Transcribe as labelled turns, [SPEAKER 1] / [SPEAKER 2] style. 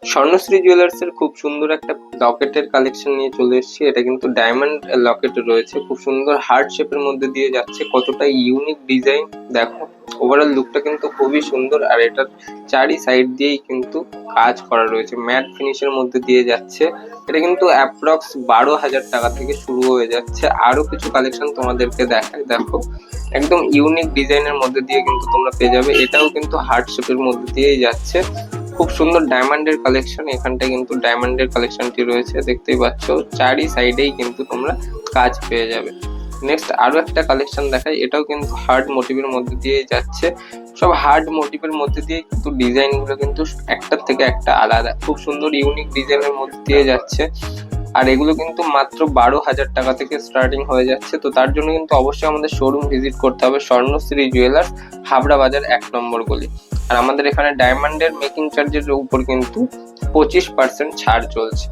[SPEAKER 1] Swarnashri jewellers এর খুব সুন্দর একটা লকেটের কালেকশন নিয়ে চলে এসেছি। এটা কিন্তু ডায়মন্ড লকেট রয়েছে, খুব সুন্দর হার্ট শেপের মধ্যে দিয়ে যাচ্ছে, কতটা ইউনিক ডিজাইন দেখো। ওভারঅল লুকটা কিন্তু খুবই সুন্দর, আর এটার চারি সাইড দিয়েই কিন্তু কাজ করা রয়েছে, ম্যাট ফিনিশের মধ্যে দিয়ে যাচ্ছে। এটা কিন্তু অ্যাপ্রক্স 12,000 টাকা থেকে শুরু হয়ে যাচ্ছে। আরো কিছু কালেকশন তোমাদেরকে দেখায়, দেখো একদম ইউনিক ডিজাইনের মধ্যে দিয়ে কিন্তু তোমরা পেয়ে যাবে। এটাও কিন্তু হার্ট শেপের মধ্যে দিয়েই যাচ্ছে, খুব সুন্দর ডায়মন্ডের কালেকশন। এখানটায় কিন্তু ডায়মন্ডের কালেকশনটি রয়েছে, দেখতেই পাচ্ছ চারি সাইডেই কিন্তু তোমরা কাজ পেয়ে যাবে। নেক্সট আরো একটা কালেকশন দেখাই, এটাও কিন্তু হার্ড মোটিভের মধ্যে দিয়ে যাচ্ছে। সব হার্ড মোটিভের মধ্যে দিয়ে কিন্তু ডিজাইন গুলো কিন্তু একটার থেকে একটা আলাদা, খুব সুন্দর ইউনিক ডিজাইনের মধ্যে দিয়ে যাচ্ছে। আর এগুলো কিন্তু মাত্র 12,000 টাকা থেকে স্টার্টিং হয়ে যাচ্ছে। তো তার জন্য কিন্তু অবশ্যই আমাদের শোরুম ভিজিট করতে হবে, স্বর্ণশ্রী জুয়েলার্স, হাবড়া বাজার 1 নম্বর গলি। আর আমাদের এখানে ডায়মন্ডের মেকিং চার্জের উপর কিন্তু 25% ছাড় চলছে।